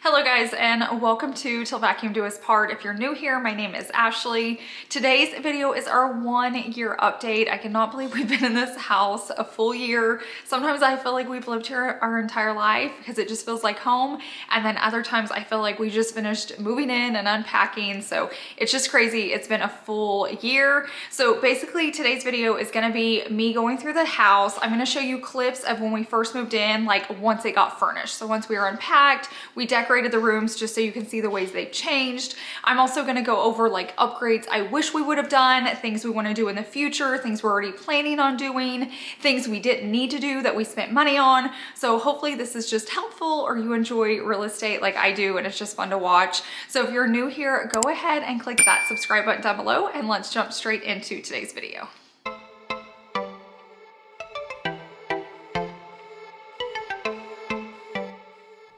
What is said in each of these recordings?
Hello guys, and welcome to Till Vacuum Do Us Part. If you're new here, my name is Ashley. Today's video is our 1 year update. I cannot believe we've been in this house a full year. Sometimes I feel like we've lived here our entire life because it just feels like home. And then other times I feel like we just finished moving in and unpacking. So it's just crazy. It's been a full year. So basically today's video is gonna be me going through the house. I'm gonna show you clips of when we first moved in, like once it got furnished. So once we were unpacked, we decorated the rooms just so you can see the ways they've changed. I'm also going to go over like upgrades I wish we would have done, things we want to do in the future, things we're already planning on doing, things we didn't need to do that we spent money on. So hopefully this is just helpful or you enjoy real estate like I do and it's just fun to watch. So if you're new here, go ahead and click that subscribe button down below and let's jump straight into today's video.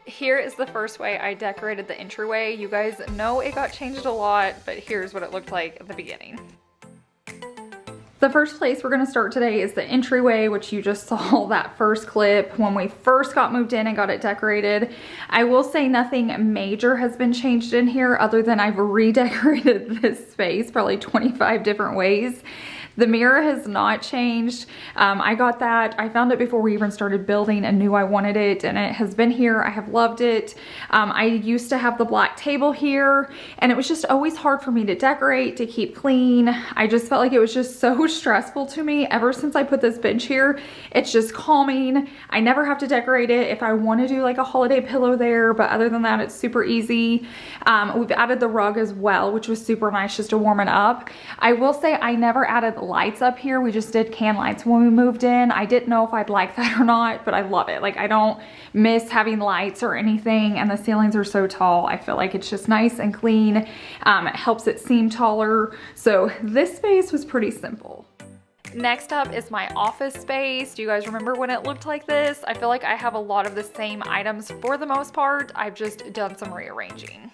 Here is the first way I decorated the entryway. You guys know it got changed a lot, but here's what it looked like at the beginning. The first place we're gonna start today is the entryway, which you just saw that first clip when we first got moved in and got it decorated. I will say nothing major has been changed in here other than I've redecorated this space probably 25 different ways. The mirror has not changed. I got that. I found it before we even started building and knew I wanted it, and it has been here. I have loved it. I used to have the black table here, and it was just always hard for me to decorate, to keep clean. I just felt like it was just so stressful to me. Ever since I put this bench here, it's just calming. I never have to decorate it if I want to do like a holiday pillow there, but other than that, it's super easy. We've added the rug as well, which was super nice just to warm it up. I will say I never added lights up here. We just did can lights when we moved in. I didn't know if I'd like that or not, but I love it. Like I don't miss having lights or anything, and the ceilings are so tall. I feel like it's just nice and clean. It helps it seem taller. So this space was pretty simple. Next up is my office space. Do you guys remember when it looked like this? I feel like I have a lot of the same items for the most part. I've just done some rearranging.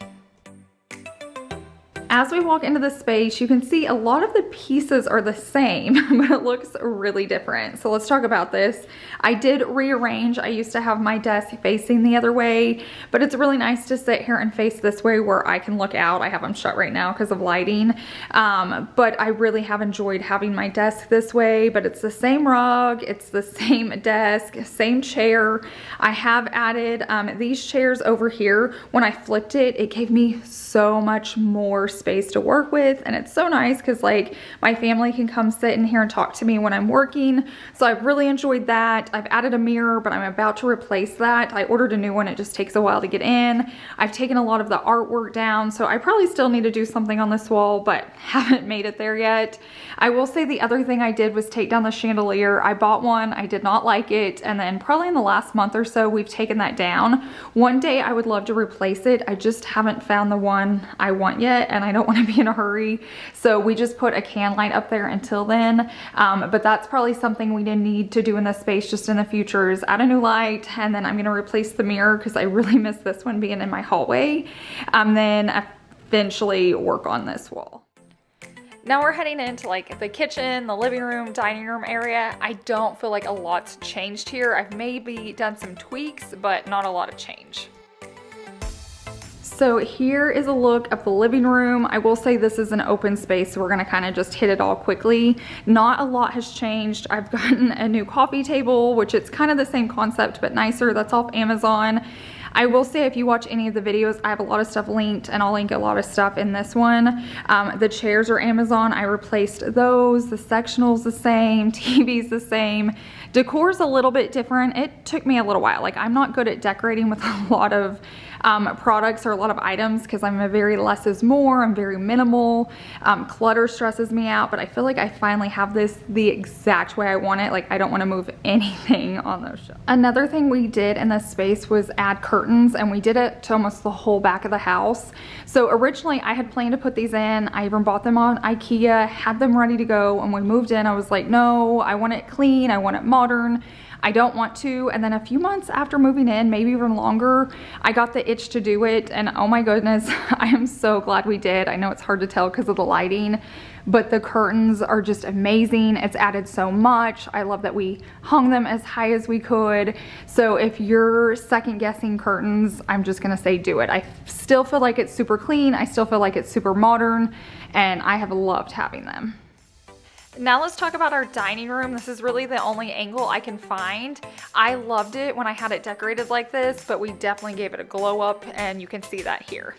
As we walk into the space, you can see a lot of the pieces are the same, but it looks really different. So let's talk about this. I did rearrange. I used to have my desk facing the other way, but it's really nice to sit here and face this way where I can look out. I have them shut right now because of lighting, but I really have enjoyed having my desk this way, but it's the same rug, it's the same desk, same chair. I have added these chairs over here. When I flipped it, it gave me so much more space to work with, and it's so nice because like my family can come sit in here and talk to me when I'm working. So I've really enjoyed that. I've added a mirror, but I'm about to replace that. I ordered a new one. It just takes a while to get in. I've taken a lot of the artwork down, so I probably still need to do something on this wall, but haven't made it there yet. I will say the other thing I did was take down the chandelier. I bought one, I did not like it, and then probably in the last month or so we've taken that down. One day I would love to replace it. I just haven't found the one I want yet, and I don't want to be in a hurry. So we just put a can light up there until then. But that's probably something we didn't need to do in this space just in the future is add a new light, and then I'm going to replace the mirror because I really miss this one being in my hallway. Then eventually work on this wall. Now we're heading into like the kitchen, the living room, dining room area. I don't feel like a lot's changed here. I've maybe done some tweaks, but not a lot of change. So here is a look of the living room. I will say this is an open space, so we're gonna kind of just hit it all quickly. Not a lot has changed. I've gotten a new coffee table, which it's kind of the same concept, but nicer. That's off Amazon. I will say if you watch any of the videos, I have a lot of stuff linked, and I'll link a lot of stuff in this one. The chairs are Amazon. I replaced those. The sectional's the same. TV's the same. Decor's a little bit different. It took me a little while. Like I'm not good at decorating with a lot of products or a lot of items because I'm a very less is more. I'm very minimal. Clutter stresses me out, but I feel like I finally have this the exact way I want it. Like I don't want to move anything on those shelves. Another thing we did in this space was add curtains, and we did it to almost the whole back of the house. So originally I had planned to put these in. I even bought them on IKEA, had them ready to go. And when we moved in, I was like, no, I want it clean. I want it modern. I don't want to. And then a few months after moving in, maybe even longer, I got the itch to do it. And oh my goodness, I am so glad we did. I know it's hard to tell because of the lighting, but the curtains are just amazing. It's added so much. I love that we hung them as high as we could. So if you're second guessing curtains, I'm just gonna say do it. I still feel like it's super clean. I still feel like it's super modern, and I have loved having them. Now let's talk about our dining room. This is really the only angle I can find. I loved it when I had it decorated like this, but we definitely gave it a glow up, and you can see that here.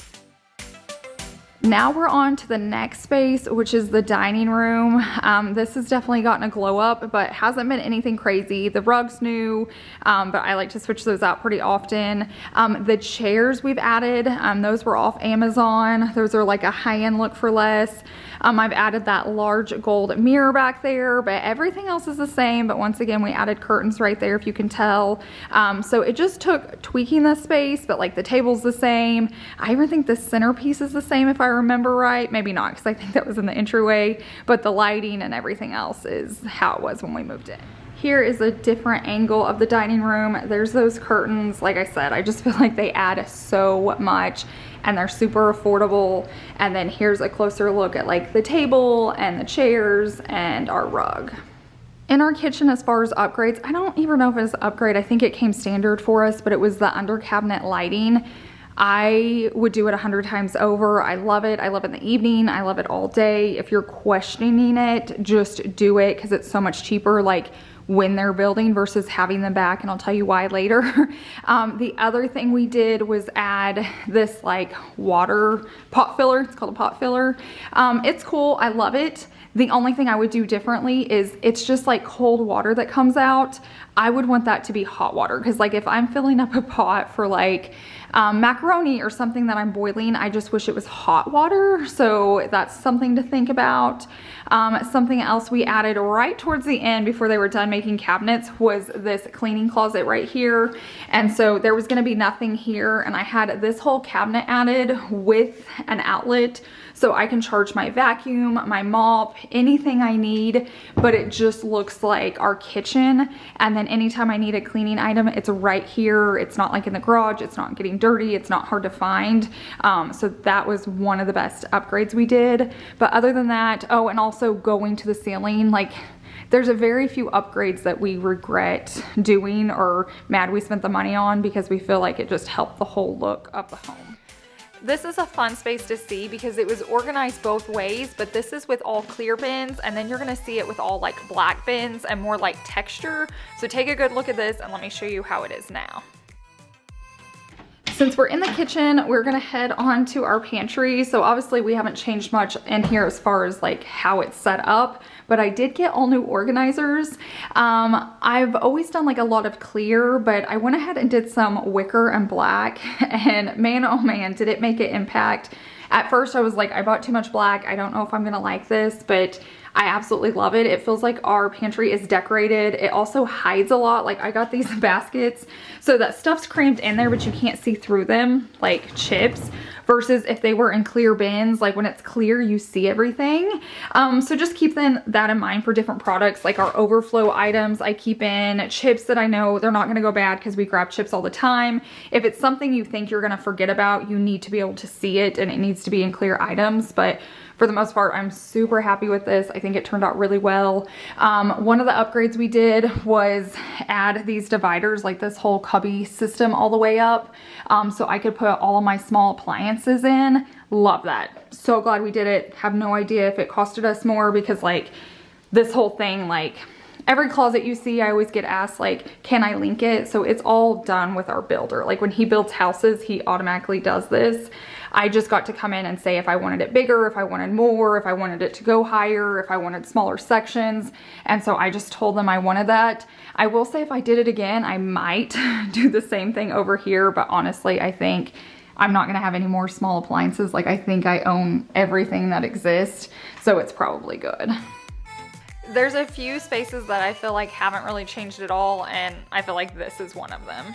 Now we're on to the next space, which is the dining room. This has definitely gotten a glow up, but hasn't been anything crazy. The rug's new, but I like to switch those out pretty often. The chairs we've added, those were off Amazon. Those are like a high-end look for less. I've added that large gold mirror back there, but everything else is the same. But once again, we added curtains right there, if you can tell. So it just took tweaking the space, but like the table's the same. I even think the centerpiece is the same if I remember right. Maybe not, because I think that was in the entryway, but the lighting and everything else is how it was when we moved in. Here is a different angle of the dining room. There's those curtains. Like I said, I just feel like they add so much, and they're super affordable. And then here's a closer look at like the table and the chairs and our rug. In our kitchen, as far as upgrades, I don't even know if it's an upgrade. I think it came standard for us, but it was the under cabinet lighting. I would do it 100 times over. I love it. I love it in the evening. I love it all day. If you're questioning it, just do it, because it's so much cheaper like when they're building versus having them back, and I'll tell you why later. The other thing we did was add this like water pot filler. It's called a pot filler. It's cool. I love it. The only thing I would do differently is it's just like cold water that comes out. I would want that to be hot water, because like if I'm filling up a pot for like macaroni or something that I'm boiling, I just wish it was hot water. So that's something to think about. Something else we added right towards the end before they were done making cabinets was this cleaning closet right here. And so there was going to be nothing here, and I had this whole cabinet added with an outlet, so I can charge my vacuum, my mop, anything I need, but it just looks like our kitchen. And then anytime I need a cleaning item, it's right here. It's not like in the garage. It's not getting dirty. It's not hard to find. So that was one of the best upgrades we did. But other than that, oh, and also going to the ceiling, like there's a very few upgrades that we regret doing or mad we spent the money on, because we feel like it just helped the whole look of the home. This is a fun space to see because it was organized both ways, but this is with all clear bins, and then you're gonna see it with all like black bins and more like texture. So take a good look at this and let me show you how it is now. Since we're in the kitchen, we're gonna head on to our pantry. So obviously we haven't changed much in here as far as like how it's set up, but I did get all new organizers. I've always done like a lot of clear, but I went ahead and did some wicker and black, and man, oh man, did it make an impact. At first I was like, I bought too much black. I don't know if I'm gonna like this, but I absolutely love it. It feels like our pantry is decorated. It also hides a lot. Like I got these baskets so that stuff's crammed in there, but you can't see through them, like chips, versus if they were in clear bins, like when it's clear, you see everything. So just keep that in mind for different products. Like our overflow items, I keep in chips that I know they're not gonna go bad because we grab chips all the time. If it's something you think you're gonna forget about, you need to be able to see it, and it needs to be in clear items. But for the most part, I'm super happy with this. I think it turned out really well. One of the upgrades we did was add these dividers, like this whole cubby system all the way up, so I could put all of my small appliances in. Love that. So glad we did it. Have no idea if it costed us more, because like this whole thing, like every closet you see, I always get asked like, can I link it? So it's all done with our builder. Like when he builds houses, he automatically does this. I just got to come in and say if I wanted it bigger, if I wanted more, if I wanted it to go higher, if I wanted smaller sections. And so I just told them I wanted that. I will say if I did it again, I might do the same thing over here. But honestly, I think I'm not gonna have any more small appliances. Like I think I own everything that exists. So it's probably good. There's a few spaces that I feel like haven't really changed at all, and I feel like this is one of them.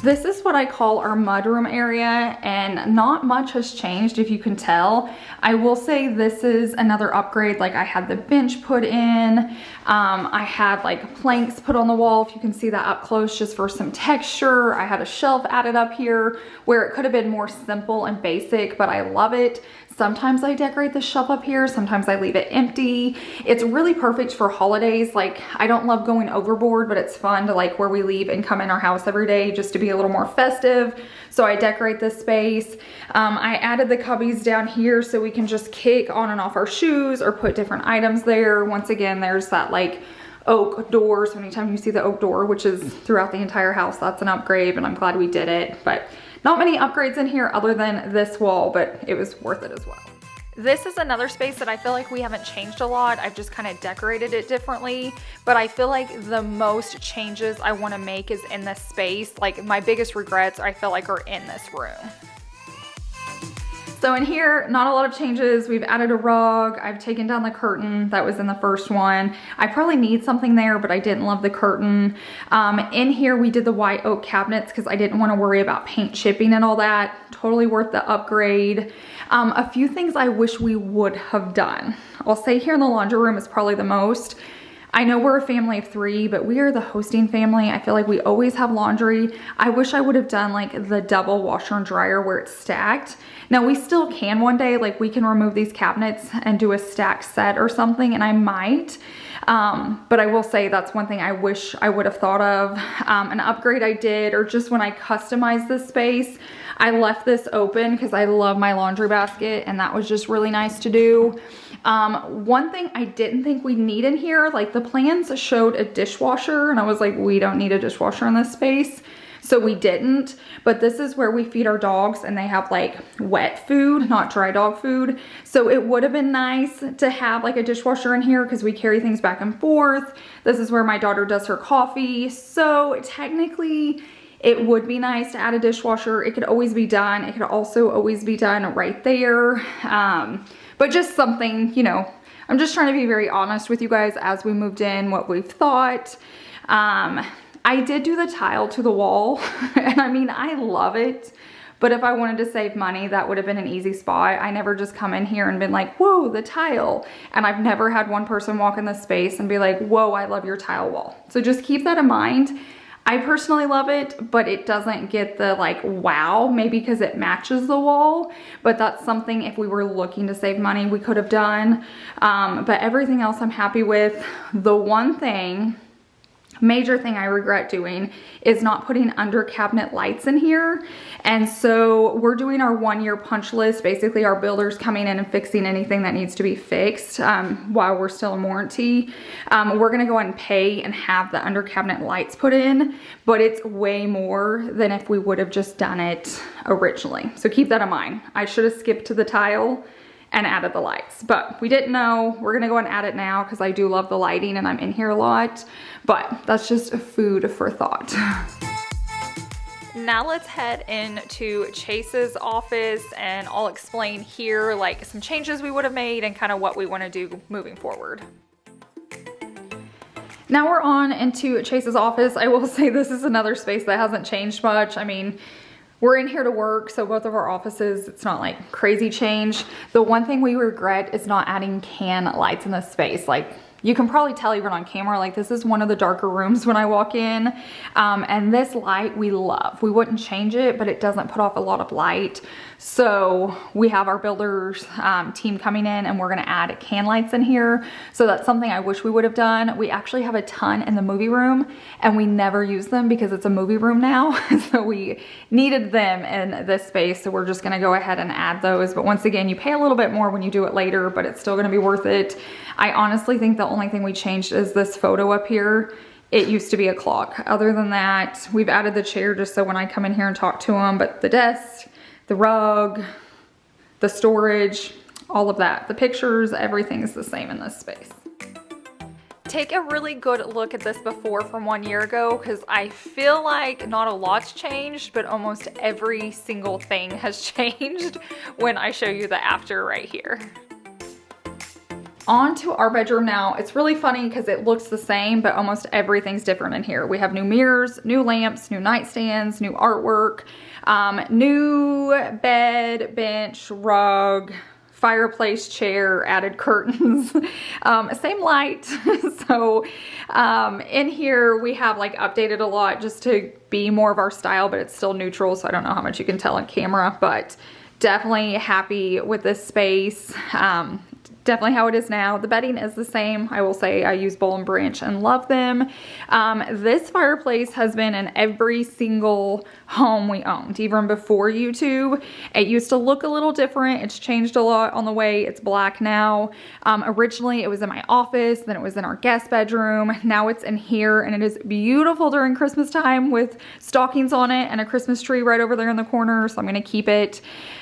This is what I call our mudroom area, and not much has changed if you can tell. I will say this is another upgrade. Like I had the bench put in, I had like planks put on the wall, if you can see that up close, just for some texture. I had a shelf added up here where it could have been more simple and basic, but I love it. Sometimes I decorate the shelf up here, sometimes I leave it empty. It's really perfect for holidays. Like I don't love going overboard, but it's fun to like where we leave and come in our house every day just to be a little more festive. So I decorate this space. I added the cubbies down here so we can just kick on and off our shoes or put different items there. Once again, there's that like oak door. So anytime you see the oak door, which is throughout the entire house, that's an upgrade, and I'm glad we did it. But not many upgrades in here other than this wall, but it was worth it as well. This is another space that I feel like we haven't changed a lot. I've just kind of decorated it differently, but I feel like the most changes I want to make is in this space. Like my biggest regrets I feel like are in this room. So in here, not a lot of changes. We've added a rug. I've taken down the curtain that was in the first one. I probably need something there, but I didn't love the curtain. In here, we did the white oak cabinets because I didn't want to worry about paint chipping and all that. Totally worth the upgrade. A few things I wish we would have done. I'll say here in the laundry room is probably the most. I know we're a family of 3, but we are the hosting family. I feel like we always have laundry. I wish I would have done like the double washer and dryer where it's stacked. Now we still can one day, like we can remove these cabinets and do a stack set or something, and I might. But I will say that's one thing I wish I would have thought of. An upgrade I did, or just when I customized this space, I left this open because I love my laundry basket, and that was just really nice to do. One thing I didn't think we need in here, like the plans showed a dishwasher, and I was like, we don't need a dishwasher in this space. So we didn't, but this is where we feed our dogs, and they have like wet food, not dry dog food. So it would have been nice to have like a dishwasher in here because we carry things back and forth. This is where my daughter does her coffee. So technically it would be nice to add a dishwasher. It could always be done. It could also always be done right there. But just something, you know, I'm just trying to be very honest with you guys as we moved in, what we've thought. I did do the tile to the wall, and I mean, I love it, but if I wanted to save money, that would have been an easy spot. I never just come in here and been like, whoa, the tile. And I've never had one person walk in this space and be like, whoa, I love your tile wall. So just keep that in mind. I personally love it, but it doesn't get the like, wow, maybe because it matches the wall, but that's something if we were looking to save money, we could have done. But everything else I'm happy with. The one thing, major thing I regret doing is not putting under cabinet lights in here. And so we're doing our 1-year punch list. Basically our builder's coming in and fixing anything that needs to be fixed while we're still in warranty. We're gonna go ahead and pay and have the under cabinet lights put in, but it's way more than if we would have just done it originally. So keep that in mind. I should have skipped to the tile and added the lights, but we didn't know. We're gonna go and add it now because I do love the lighting and I'm in here a lot, but that's just food for thought. Now let's head into Chase's office, and I'll explain here like some changes we would have made and kind of what we want to do moving forward. Now we're on into Chase's office. I will say this is another space that hasn't changed much. I mean, we're in here to work, so both of our offices, it's not like crazy change. The one thing we regret is not adding can lights in this space. Like, you can probably tell even on camera, like this is one of the darker rooms when I walk in. And this light we love. We wouldn't change it, but it doesn't put off a lot of light. So we have our builders team coming in, and we're gonna add can lights in here. So that's something I wish we would have done. We actually have a ton in the movie room, and we never use them because it's a movie room now. So we needed them in this space. So we're just gonna go ahead and add those. But once again, you pay a little bit more when you do it later, but it's still gonna be worth it. I honestly think the only thing we changed is this photo up here. It used to be a clock. Other than that, we've added the chair just so when I come in here and talk to them, but the desk, the rug, the storage, all of that. The pictures, everything is the same in this space. Take a really good look at this before from 1 year ago, because I feel like not a lot's changed, but almost every single thing has changed when I show you the after right here. On to our bedroom now. It's really funny because it looks the same, but almost everything's different in here. We have new mirrors, new lamps, new nightstands, new artwork, new bed, bench, rug, fireplace, chair, added curtains, same light. So in here we have like updated a lot just to be more of our style, but it's still neutral, so I don't know how much you can tell on camera, but definitely happy with this space. Definitely how it is now. The bedding is the same. I will say I use Boll and Branch and love them. This fireplace has been in every single home we owned, even before YouTube. It used to look a little different. It's changed a lot on the way. It's black now. Originally it was in my office, then it was in our guest bedroom. Now it's in here, and it is beautiful during Christmas time with stockings on it and a Christmas tree right over there in the corner, so I'm gonna keep it.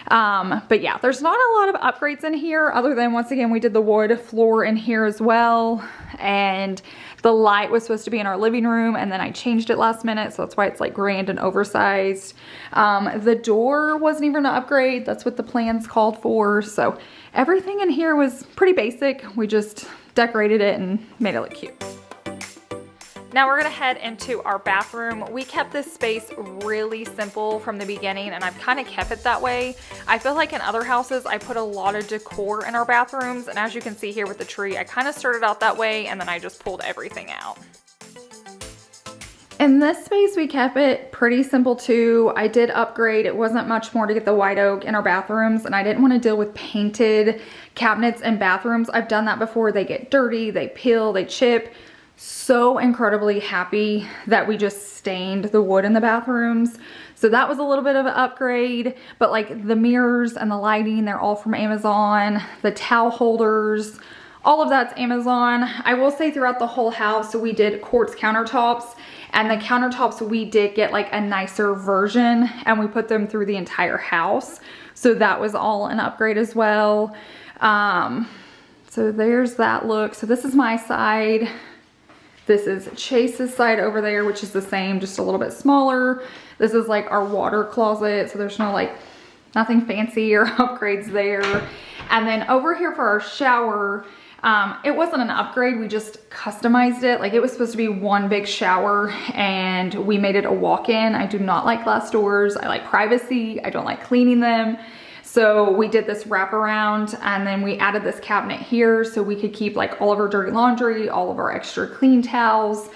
But yeah, there's not a lot of upgrades in here other than, once again, we did the wood floor in here as well, and the light was supposed to be in our living room, and then I changed it last minute, so that's why it's like grand and oversized. The door wasn't even an upgrade. That's what the plans called for. So everything in here was pretty basic. We just decorated it and made it look cute. Now we're gonna head into our bathroom. We kept this space really simple from the beginning, and I've kind of kept it that way. I feel like in other houses, I put a lot of decor in our bathrooms, and as you can see here with the tree, I kind of started out that way, and then I just pulled everything out. In this space, we kept it pretty simple too. I did upgrade. It wasn't much more to get the white oak in our bathrooms, and I didn't want to deal with painted cabinets in bathrooms. I've done that before. They get dirty, they peel, they chip. So incredibly happy that we just stained the wood in the bathrooms. So that was a little bit of an upgrade, but like the mirrors and the lighting, they're all from Amazon. The towel holders, all of that's Amazon. I will say throughout the whole house, we did quartz countertops, and the countertops, we did get like a nicer version, and we put them through the entire house. So that was all an upgrade as well. So there's that look. So this is my side. This is Chase's side over there, which is the same, just a little bit smaller. This is like our water closet, so there's no like, nothing fancy or upgrades there. And then over here for our shower, it wasn't an upgrade, we just customized it. Like, it was supposed to be one big shower, and we made it a walk-in. I do not like glass doors. I like privacy. I don't like cleaning them. So we did this wraparound, and then we added this cabinet here so we could keep like all of our dirty laundry, all of our extra clean towels.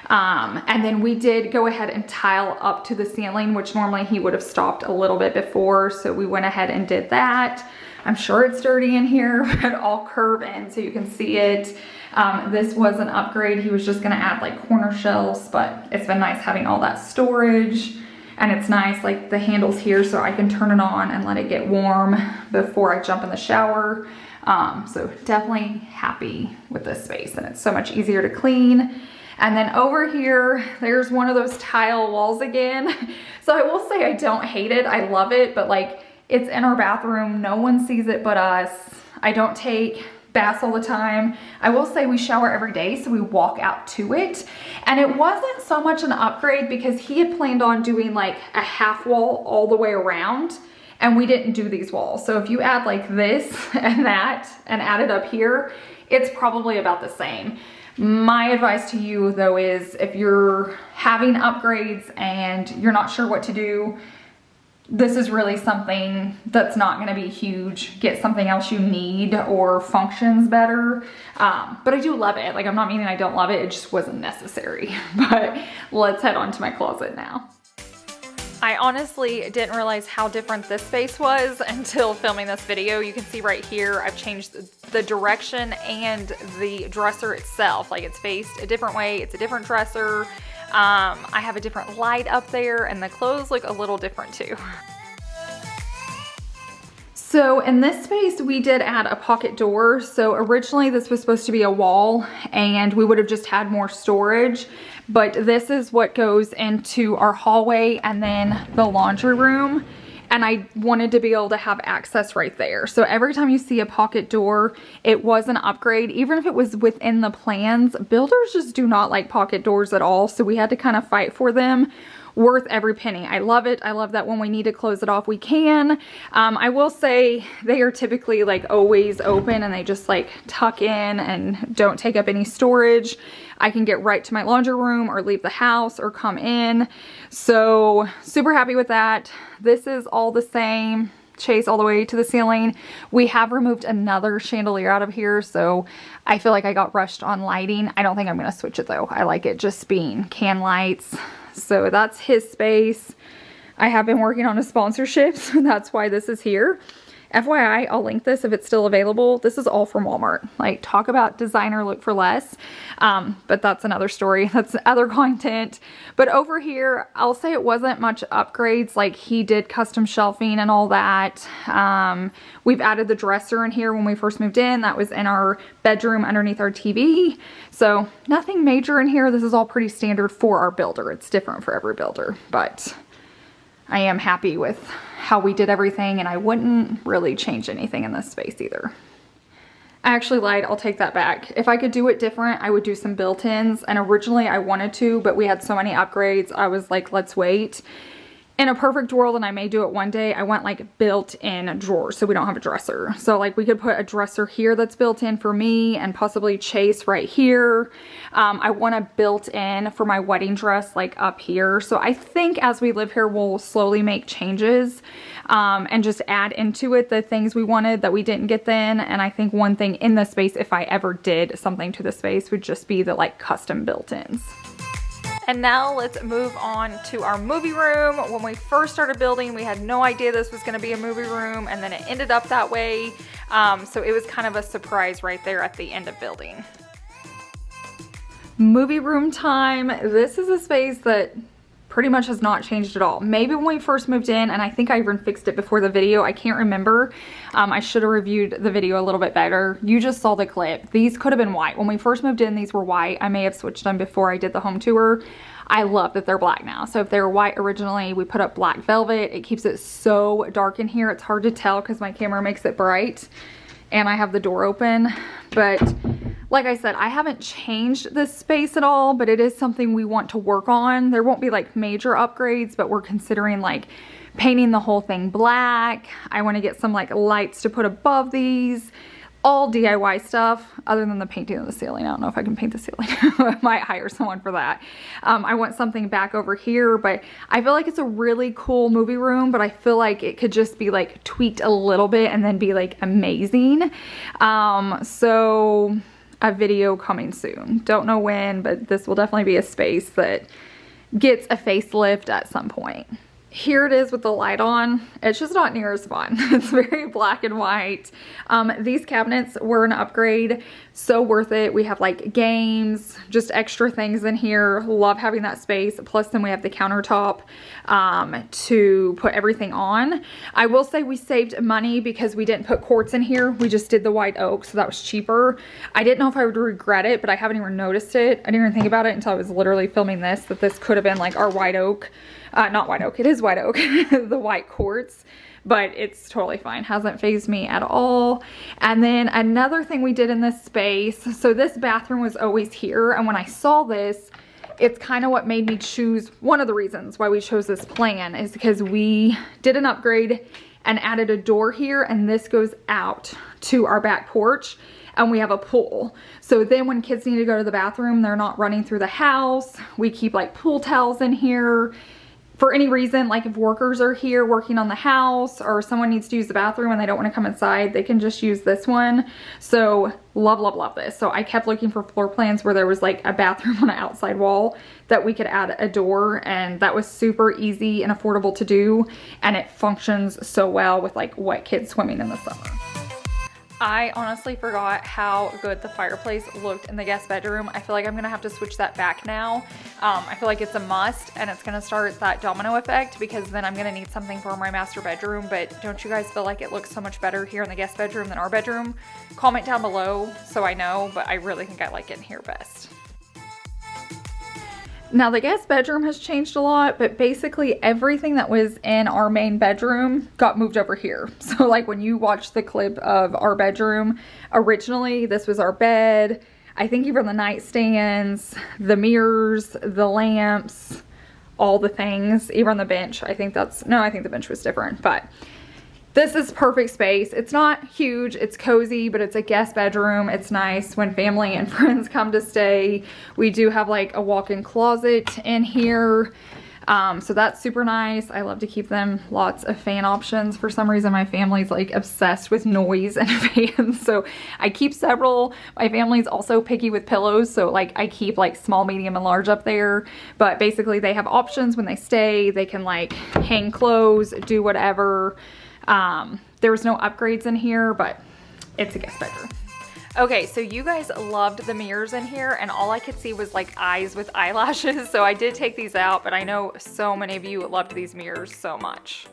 And then we did go ahead and tile up to the ceiling, which normally he would have stopped a little bit before. So we went ahead and did that. I'm sure it's dirty in here, but I'll curve in so you can see it. This was an upgrade. He was just gonna add like corner shelves, but it's been nice having all that storage. And it's nice, like the handle's here so I can turn it on and let it get warm before I jump in the shower. So definitely happy with this space, and it's so much easier to clean. And then over here, there's one of those tile walls again. So I will say I don't hate it, I love it, but like, it's in our bathroom, no one sees it but us. I don't take baths all the time. I will say we shower every day, so we walk out to it. And it wasn't so much an upgrade because he had planned on doing like a half wall all the way around, and we didn't do these walls. So if you add like this and that and add it up here, it's probably about the same. My advice to you though is, if you're having upgrades and you're not sure what to do, this is really something that's not going to be huge. Get something else you need or functions better. But I do love it. Like, I'm not meaning I don't love it. It just wasn't necessary. But let's head on to my closet now. I honestly didn't realize how different this space was until filming this video. You can see right here, I've changed the direction and the dresser itself. Like, it's faced a different way. It's a different dresser. I have a different light up there, and the clothes look a little different too. So in this space, we did add a pocket door. So originally this was supposed to be a wall, and we would have just had more storage, but this is what goes into our hallway and then the laundry room. And I wanted to be able to have access right there. So every time you see a pocket door, it was an upgrade. Even if it was within the plans, builders just do not like pocket doors at all. So we had to kind of fight for them. worth every penny. I love it. I love that when we need to close it off, we can. I will say they are typically like always open and they just like tuck in and don't take up any storage. I can get right to my laundry room or leave the house or come in. So super happy with that. This is all the same. Chase all the way to the ceiling. We have removed another chandelier out of here, so I feel like I got rushed on lighting. I don't think I'm going to switch it though. I like it just being can lights. So that's his space. I have been working on a sponsorship, so that's why this is here. FYI, I'll link this if it's still available. This is all from Walmart. Like, talk about designer look for less. But that's another story. That's other content. But over here, I'll say it wasn't much upgrades. Like, he did custom shelving and all that. We've added the dresser in here when we first moved in. That was in our bedroom underneath our TV. So nothing major in here. This is all pretty standard for our builder. It's different for every builder, but I am happy with how we did everything, and I wouldn't really change anything in this space either. I actually lied, I'll take that back. If I could do it different, I would do some built-ins, and originally I wanted to, but we had so many upgrades, I was like, let's wait. In a perfect world, and I may do it one day, I want like built-in drawers so we don't have a dresser. So like we could put a dresser here that's built in for me and possibly Chase right here. I want a built-in for my wedding dress like up here. So I think as we live here, we'll slowly make changes and just add into it the things we wanted that we didn't get then. And I think one thing in the space, if I ever did something to the space, would just be the like custom built-ins. And now let's move on to our movie room. When we first started building, we had no idea this was going to be a movie room, and then it ended up that way. So it was kind of a surprise right there at the end of building. Movie room time. This is a space that pretty much has not changed at all. Maybe when we first moved in, and I think I even fixed it before the video, I can't remember. I should have reviewed the video a little bit better. You just saw the clip. These could have been white. When we first moved in, these were white. I may have switched them before I did the home tour. I love that they're black now. So if they were white originally, we put up black velvet. It keeps it so dark in here. It's hard to tell because my camera makes it bright and I have the door open. But like I said, I haven't changed this space at all, but it is something we want to work on. There won't be like major upgrades, but we're considering like painting the whole thing black. I want to get some like lights to put above these. All DIY stuff other than the painting of the ceiling. I don't know if I can paint the ceiling. I might hire someone for that. I want something back over here, but I feel like it's a really cool movie room, but I feel like it could just be like tweaked a little bit and then be like amazing. So a video coming soon. Don't know when, but this will definitely be a space that gets a facelift at some point. Here it is with the light on. It's just not near as fun. It's very black and white. These cabinets were an upgrade. So worth it. We have like games, just extra things in here. Love having that space. Plus then we have the countertop to put everything on. I will say we saved money because we didn't put quartz in here. We just did the white oak, so that was cheaper. I didn't know if I would regret it, but I haven't even noticed it. I didn't even think about it until I was literally filming this, that this could have been like our white oak. Not white oak, it is white oak, the white quartz, but it's totally fine. Hasn't fazed me at all. And then another thing we did in this space, so this bathroom was always here, and when I saw this, it's kind of what made me choose, one of the reasons why we chose this plan is because we did an upgrade and added a door here, and this goes out to our back porch. And we have a pool. So then when kids need to go to the bathroom, they're not running through the house. We keep like pool towels in here. For any reason, like if workers are here working on the house or someone needs to use the bathroom and they don't want to come inside, they can just use this one. So love, love, love this. So I kept looking for floor plans where there was like a bathroom on an outside wall that we could add a door, and that was super easy and affordable to do. And it functions so well with like wet kids swimming in the summer. I honestly forgot how good the fireplace looked in the guest bedroom. I feel like I'm gonna have to switch that back now. I feel like it's a must, and it's gonna start that domino effect because then I'm gonna need something for my master bedroom. But don't you guys feel like it looks so much better here in the guest bedroom than our bedroom? Comment down below so I know, but I really think I like it in here best. Now the guest bedroom has changed a lot, but basically everything that was in our main bedroom got moved over here. So like when you watch the clip of our bedroom, originally this was our bed. I think even the nightstands, the mirrors, the lamps, all the things, even the bench. I think the bench was different, but this is perfect space. It's not huge, it's cozy, but it's a guest bedroom. It's nice when family and friends come to stay. We do have like a walk-in closet in here. So that's super nice. I love to keep them lots of fan options. For some reason, my family's like obsessed with noise and fans. So I keep several. My family's also picky with pillows. So like I keep like small, medium, and large up there. But basically they have options when they stay. They can like hang clothes, do whatever. There was no upgrades in here, but it's a guest bedroom. Okay, so you guys loved the mirrors in here, and all I could see was like eyes with eyelashes. So I did take these out, but I know so many of you loved these mirrors so much.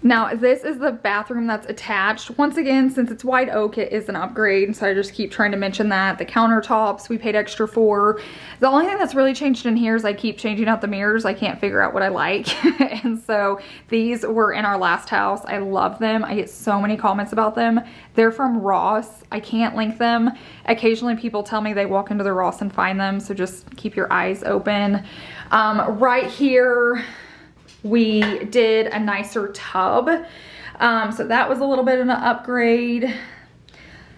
Now, this is the bathroom that's attached. Once again, since it's white oak, it is an upgrade, so I just keep trying to mention that. The countertops we paid extra for. The only thing that's really changed in here is I keep changing out the mirrors. I can't figure out what I like. And so these were in our last house. I love them. I get so many comments about them. They're from Ross. I can't link them. Occasionally people tell me they walk into the Ross and find them, so just keep your eyes open. Right here, we did a nicer tub. So that was a little bit of an upgrade.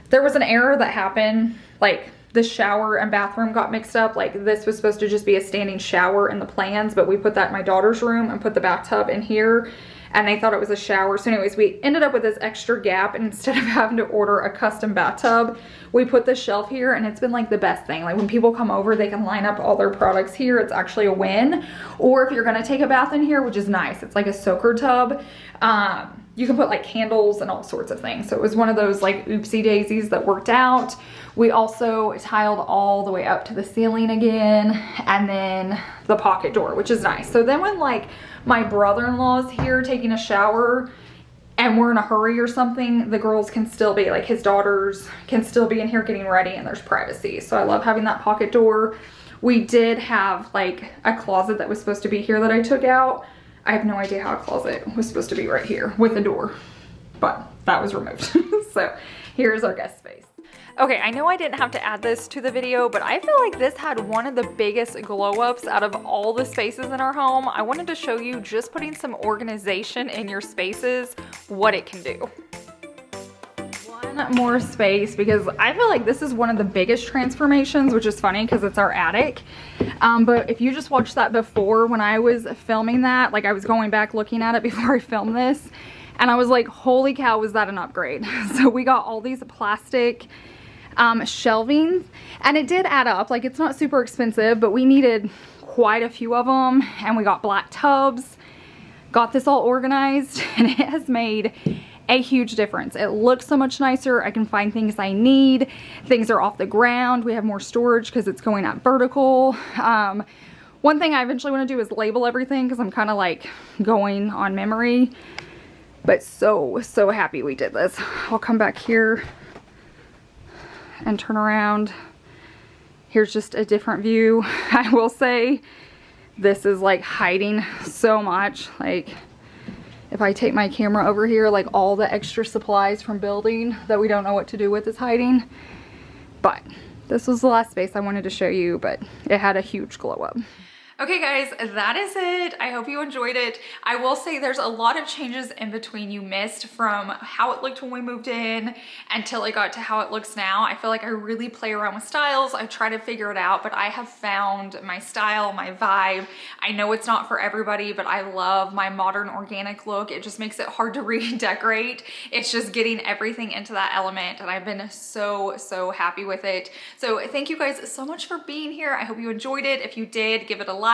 There was an error that happened, like the shower and bathroom got mixed up. Like this was supposed to just be a standing shower in the plans, but we put that in my daughter's room and put the bathtub in here, and they thought it was a shower. So anyways, we ended up with this extra gap, and instead of having to order a custom bathtub, we put this shelf here, and it's been like the best thing. Like when people come over, they can line up all their products here. It's actually a win. Or if you're gonna take a bath in here, which is nice, it's like a soaker tub. You can put like candles and all sorts of things. So it was one of those like oopsie daisies that worked out. We also tiled all the way up to the ceiling again, and then the pocket door, which is nice. So then when like my brother-in-law's here taking a shower and we're in a hurry or something, the girls can still be, like his daughters can still be in here getting ready, and there's privacy. So I love having that pocket door. We did have like a closet that was supposed to be here that I took out. I have no idea how a closet was supposed to be right here with a door, but that was removed. So here's our guest space. Okay, I know I didn't have to add this to the video, but I feel like this had one of the biggest glow ups out of all the spaces in our home. I wanted to show you just putting some organization in your spaces, what it can do. One more space, because I feel like this is one of the biggest transformations, which is funny because it's our attic. But if you just watched that before, when I was filming that, like I was going back looking at it before I filmed this, and I was like, holy cow, was that an upgrade? So we got all these plastic shelving, and it did add up. Like it's not super expensive, but we needed quite a few of them, and we got black tubs, got this all organized, and it has made a huge difference. It looks so much nicer. I can find things I need. Things are off the ground. We have more storage because it's going up vertical. One thing I eventually want to do is label everything, because I'm kind of like going on memory, but so happy we did this. I'll come back here and turn around. Here's just a different view. I will say this is like hiding so much. Like if I take my camera over here, like all the extra supplies from building that we don't know what to do with is hiding. But this was the last space I wanted to show you, but it had a huge glow up. Okay guys, that is it. I hope you enjoyed it. I will say there's a lot of changes in between you missed from how it looked when we moved in until it got to how it looks now. I feel like I really play around with styles. I try to figure it out, but I have found my style, my vibe. I know it's not for everybody, but I love my modern organic look. It just makes it hard to redecorate. It's just getting everything into that element, and I've been so happy with it. So thank you guys so much for being here. I hope you enjoyed it. If you did, give it a like.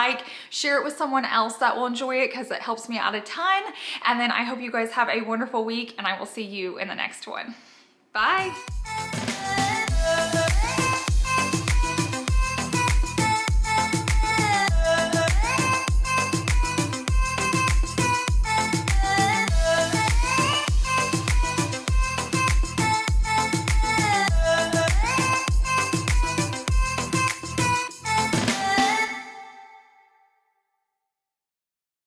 Share it with someone else that will enjoy it, because it helps me out a ton. And then I hope you guys have a wonderful week, and I will see you in the next one. Bye.